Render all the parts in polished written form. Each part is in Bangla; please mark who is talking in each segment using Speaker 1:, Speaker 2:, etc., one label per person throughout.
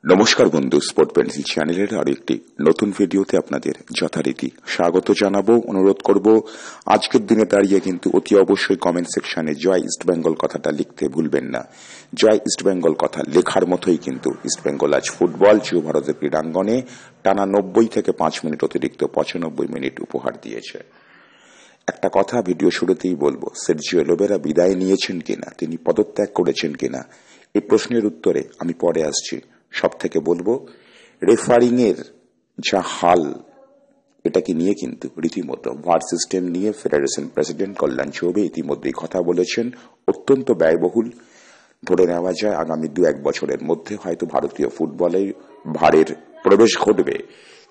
Speaker 1: নমস্কার বন্ধু, স্পোর্ট পেন্সিল চ্যানেলের আর একটি নতুন ভিডিওতে আপনাদের যথারীতি স্বাগত জানাবো। অনুরোধ করব আজকের দিনে দাঁড়িয়ে কিন্তু অতি অবশ্যই কমেন্ট সেকশনে জয় ইস্ট বেঙ্গল কথাটা লিখতে ভুলবেন না। জয় ইস্ট বেঙ্গল কথা লেখার মতোই কিন্তু ইস্ট বেঙ্গল আজ ফুটবল যুব ভারতের ক্রীড়াঙ্গনে টানা 90 থেকে 5 মিনিট অতিরিক্ত 95 মিনিট উপহার দিয়েছে। একটা কথা ভিডিও শুরুতেই বলবো, সের্জিও লোবেরা বিদায় নিয়েছেন কিনা, তিনি পদত্যাগ করেছেন কিনা, এই প্রশ্নের উত্তরে আমি পরে আসছি। সব থেকে বলবো, রেফারিং এর যা হাল, এটাকে নিয়ে কিন্তু রীতিমতো ভার সিস্টেম নিয়ে ফেডারেশন প্রেসিডেন্ট কল্যাণ চৌবে ইতিমধ্যেই কথা বলেছেন। অত্যন্ত ব্যয়বহুল, ধরে নেওয়া যায় আগামী 2-1 বছরের মধ্যে হয়তো ভারতীয় ফুটবলে ভারের প্রবেশ ঘটবে।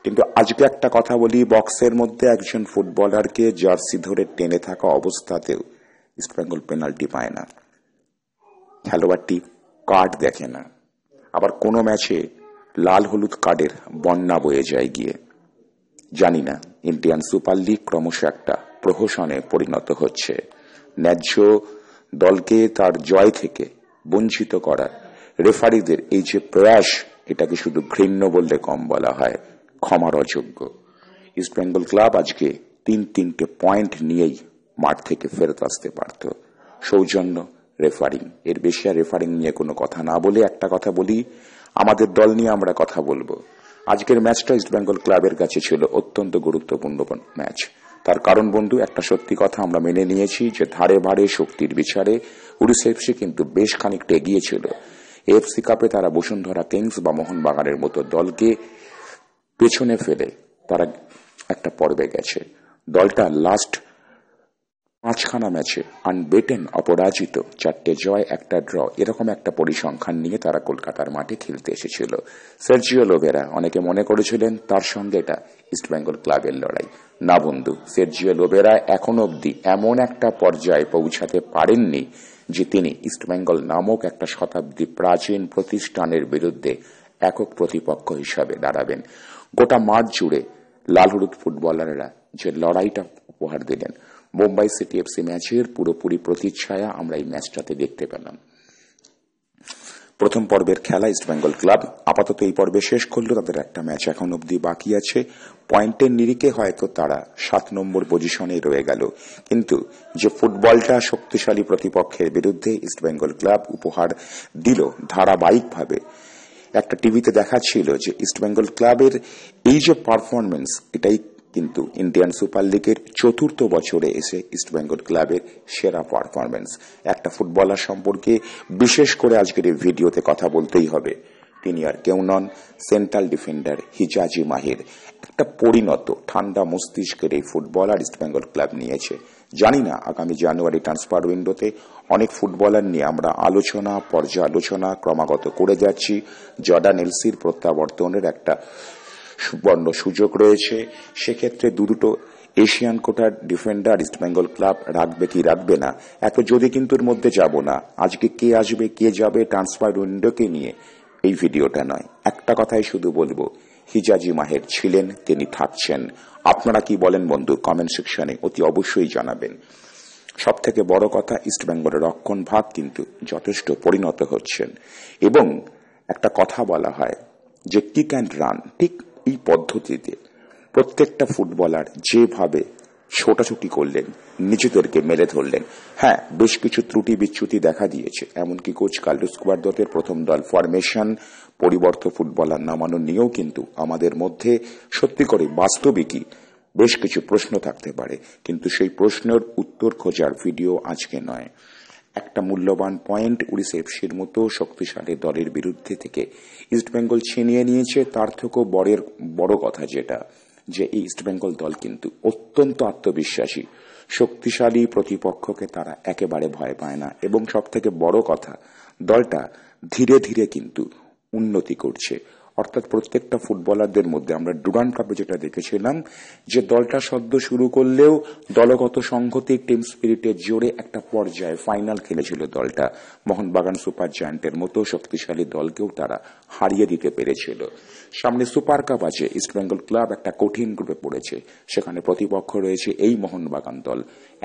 Speaker 1: কিন্তু আজকে একটা কথা বলি, বক্সের মধ্যে একজন ফুটবলারকে জার্সি ধরে টেনে থাকা অবস্থাতেও ইস্টবেঙ্গল পেনাল্টি পায় না, খেলোয়াড়টি কার্ড দেখে না, আবার কোনো ম্যাচে লাল হলুদ কার্ডের বন্যা বয়ে যায় গিয়ে। জানি না ইন্ডিয়ান সুপার লিগ ক্রমশ একটা প্রহসনে পরিণত হচ্ছে। ন্যায্য দলকে তার জয় থেকে বঞ্চিত করার রেফারিদের এই যে প্রয়াস, এটাকে শুধু ঘৃণ্য বললে কম বলা হয়, ক্ষমার অযোগ্য। ইস্টবেঙ্গল ক্লাব আজকে 3 পয়েন্ট নিয়েই মাঠ থেকে ফেরত আসতে পারত। সৌজন্য রেফারিং, এর বেশি আর রেফারিং নিয়ে কোনো কথা না বলে একটা কথা বলি, আমাদের দল নিয়ে আমরা কথা বলবো। আজকের ম্যাচটা ইস্টবেঙ্গল ক্লাবের কাছে ছিল অত্যন্ত গুরুত্বপূর্ণ ম্যাচ। তার কারণ বন্ধু, একটা সত্যি কথা আমরা মেনে নিয়েছি যে ধারে ভারে শক্তির বিচারে উড়িষ্যা এফসি কিন্তু বেশ খানিকটা এগিয়ে ছিল। এএফসি কাপে তারা বসুন্ধরা কিংস বা মোহনবাগানের মতো দলকে পেছনে ফেলে তারা একটা পর্বে গেছে। দলটা লাস্ট 5খানা ম্যাচে আনবেটেন, অপরাজিত, 4টে জয় 1টা ড্র, এরকম একটা পরিসংখ্যান নিয়ে তারা কলকাতার মাঠে খেলতে এসেছিল। সের্জিও লোবেরা, অনেকে মনে করেছিলেন তার সঙ্গে এটা ইস্টবেঙ্গল ক্লাবের লড়াই। না বন্ধু, সের্জিও লোবেরা এখনো অব্দি এমন একটা পর্যায়ে পৌঁছাতে পারেননি যে তিনি ইস্টবেঙ্গল নামক একটা শতাব্দী প্রাচীন প্রতিষ্ঠানের বিরুদ্ধে একক প্রতিপক্ষ হিসাবে দাঁড়াবেন। গোটা মাঠ জুড়ে লাল হলুদ ফুটবলাররা যে লড়াইটা উপহার দিলেন, মুম্বাই সিটি এফসি ম্যাচের পুরোপুরি প্রতিচ্ছায়া আমরা এই ম্যাচটাতে দেখতে পেলাম। প্রথম পর্বের খেলা ইস্টবেঙ্গল ক্লাব আপাতত এই পর্বে শেষ করলো। তাদের একটা ম্যাচ এখন অব্দি বাকি আছে। পয়েন্টের নিরিখে হয়তো তারা 7 নম্বর পজিশনে রয়ে গেল, কিন্তু যে ফুটবলটা শক্তিশালী প্রতিপক্ষের বিরুদ্ধে ইস্টবেঙ্গল ক্লাব উপহার দিল ধারাবাহিকভাবে, একটা টিভিতে দেখাচ্ছিল যে ইস্টবেঙ্গল ক্লাবের এই যে পারফরমেন্স, এটাই কিন্তু ইন্ডিয়ান সুপার লিগের 4র্থ বছরে এসে ইস্টবেঙ্গল ক্লাবের সেরা পারফরমেন্স। একটা ফুটবলার সম্পর্কে বিশেষ করে আজকের এই ভিডিওতে কথা বলতেই হবে। তিনি আর কেউ নন, সেন্ট্রাল ডিফেন্ডার হিজাজি মাহির। একটা পরিণত ঠান্ডা মস্তিষ্কের এই ফুটবলার ইস্টবেঙ্গল ক্লাব নিয়েছে। জানি না আগামী জানুয়ারি ট্রান্সফার উইন্ডোতে অনেক ফুটবলার নিয়ে আমরা পর্যালোচনা ক্রমাগত করে যাচ্ছি। জর্ডান এলসির প্রত্যাবর্তনের একটা সুবর্ণ সুযোগ রয়েছে। সেক্ষেত্রে দুটো এশিয়ান কোটার ডিফেন্ডার ইস্টবেঙ্গল ক্লাব রাখবে কি রাখবে না, এত যদি কিন্তুর মধ্যে যাব না। আজকে কে আসবে কে যাবে ট্রান্সফার উইন্ডোকে নিয়ে এই ভিডিওটা নয়, একটা কথাই শুধু বলবো, হিজাজি মাহের ছিলেন, তিনি থাকছেন। আপনারা কি বলেন বন্ধু, কমেন্ট সেকশনে অতি অবশ্যই জানাবেন। সব থেকে বড় কথা, ইস্টবেঙ্গলের রক্ষণ ভাগ কিন্তু যথেষ্ট পরিণত হচ্ছেন। এবং একটা কথা বলা হয় যে কিক অ্যান্ড রান, ঠিক এই পদ্ধতিতে প্রত্যেকটা ফুটবলার যেভাবে ছোটাছুটি করলেন, নিজেদেরকে মেলে ধরলেন। হ্যাঁ, বেশ কিছু ত্রুটি বিচ্যুতি দেখা দিয়েছে, এমনকি কোচ কার্লোস কুয়াদ্রাদোর প্রথম দল ফরমেশন পরিবর্ত ফুটবলার নামানো নিয়েও কিন্তু আমাদের মধ্যে সত্যি করে বাস্তবিকই বেশ কিছু প্রশ্ন থাকতে পারে, কিন্তু সেই প্রশ্নের উত্তর খোঁজার ভিডিও আজকে নয়। একটা মূল্যবান পয়েন্ট উড়িষ্যা এফসির মতো শক্তিশালী দলের বিরুদ্ধে থেকে ইস্টবেঙ্গল ছিনিয়ে নিয়েছে। তার থেকেও বড় কথা যেটা, যে এই ইস্টবেঙ্গল দল কিন্তু অত্যন্ত আত্মবিশ্বাসী, শক্তিশালী প্রতিপক্ষকে তারা একেবারে ভয় পায় না। এবং সব থেকে বড় কথা, দলটা ধীরে ধীরে কিন্তু উন্নতি করছে। অর্থাৎ প্রত্যেকটা ফুটবলারদের মধ্যে আমরা ডুরান্ড কাপে যেটা দেখেছিলাম, যে দলটা সদ্য শুরু করলেও দলগত সংহতি, টিম স্পিরিটের জোরে একটা পর্যায়ে ফাইনাল খেলেছিল দলটা। মোহনবাগান সুপার জায়ান্টের মতো শক্তিশালী দলকেও তারা হারিয়ে দিতে পেরেছিল। সামনে সুপার কাপ আছে, ইস্টবেঙ্গল ক্লাব একটা কঠিন গ্রুপে পড়েছে, সেখানে প্রতিপক্ষ রয়েছে এই মোহনবাগান দল।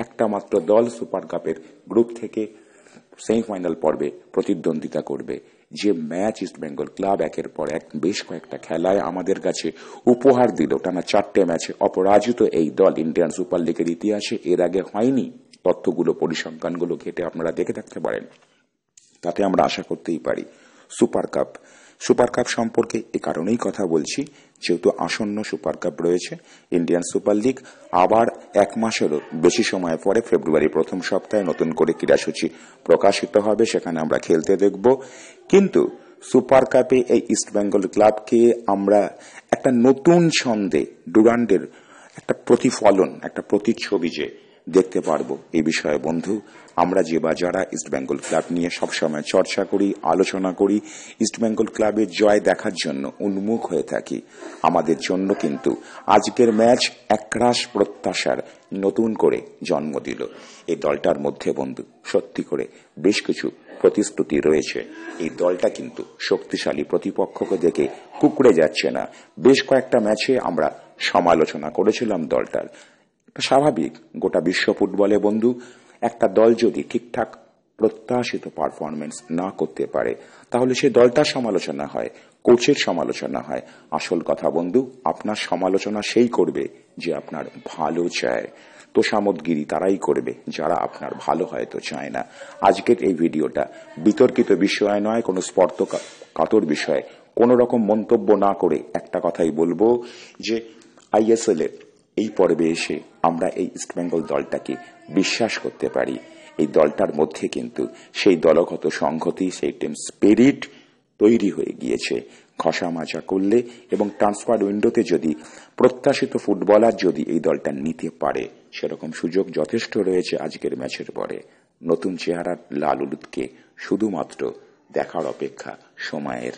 Speaker 1: একটা মাত্র দল সুপার কাপের গ্রুপ থেকে সেমিফাইনাল পর্বে প্রতিদ্বন্দ্বিতা করবে, যে ম্যাচ ইস্টবেঙ্গল ক্লাব একের পর এক বেশ কয়েকটা খেলায় আমাদের কাছে উপহার দিল, টানা 4টে ম্যাচে অপরাজিত এই দল ইন্ডিয়ান সুপার লিগের ইতিহাসে এর আগে হয়নি। তথ্যগুলো, পরিসংখ্যানগুলো ঘেটে আপনারা দেখে থাকতে পারেন। তাতে আমরা আশা করতেই পারি সুপার কাপ সম্পর্কে এ কারণেই কথা বলছি, যেহেতু আসন্ন সুপার কাপ রয়েছে। ইন্ডিয়ান সুপার লিগ আবার 1 মাসেরও বেশি সময় পরে ফেব্রুয়ারি প্রথম সপ্তাহে নতুন করে ক্রীড়াসূচি প্রকাশিত হবে, সেখানে আমরা খেলতে দেখব। কিন্তু সুপার কাপে এই ইস্টবেঙ্গল ক্লাবকে আমরা একটা নতুন ছন্দে ডুরান্ডের একটা প্রতিফলন, একটা প্রতিচ্ছবি যে দেখতে পারবো, এই বিষয়ে বন্ধু আমরা যে বা যারা ইস্টবেঙ্গল ক্লাব নিয়ে সবসময় চর্চা করি, আলোচনা করি, ইস্টবেঙ্গল ক্লাবের জয় দেখার জন্য উন্মুখ হয়ে থাকি, আমাদের জন্য কিন্তু আজকের ম্যাচ একরাশ প্রত্যাশার নতুন করে জন্ম দিল। এই দলটার মধ্যে বন্ধু সত্যি করে বেশ কিছু প্রতিশ্রুতি রয়েছে। এই দলটা কিন্তু শক্তিশালী প্রতিপক্ষকে দেখে কুঁকড়ে যাচ্ছে না। বেশ কয়েকটা ম্যাচে আমরা সমালোচনা করেছিলাম দলটার। স্বাভাবিক, গোটা বিশ্ব ফুটবলে বন্ধু একটা দল যদি ঠিকঠাক প্রত্যাশিত পারফরমেন্স না করতে পারে, তাহলে সে দলটার সমালোচনা হয়, কোচের সমালোচনা হয়। আসল কথা বন্ধু, আপনার সমালোচনা সেই করবে যে আপনার ভালো চায়। তোষামোদগিরি তারাই করবে যারা আপনার ভালো হয়তো চায় না। আজকের এই ভিডিওটা বিতর্কিত বিষয় নয়, কোনো স্পর্ধকাতর বিষয় কোন রকম মন্তব্য না করে একটা কথাই বলবো যে আইএসএল এর এই পর্বে এসে আমরা এই ইস্টবেঙ্গল দলটাকে বিশ্বাস করতে পারি। এই দলটার মধ্যে কিন্তু সেই দলগত সংহতি, সেই টিম স্পিরিট তৈরি হয়ে গিয়েছে। খসা মাজা করলে এবং ট্রান্সফার উইন্ডোতে যদি প্রত্যাশিত ফুটবলার যদি এই দলটা নিতে পারে, সেরকম সুযোগ যথেষ্ট রয়েছে আজকের ম্যাচের পরে। নতুন চেহারার লাল হলুদকে শুধুমাত্র দেখার অপেক্ষা সময়ের।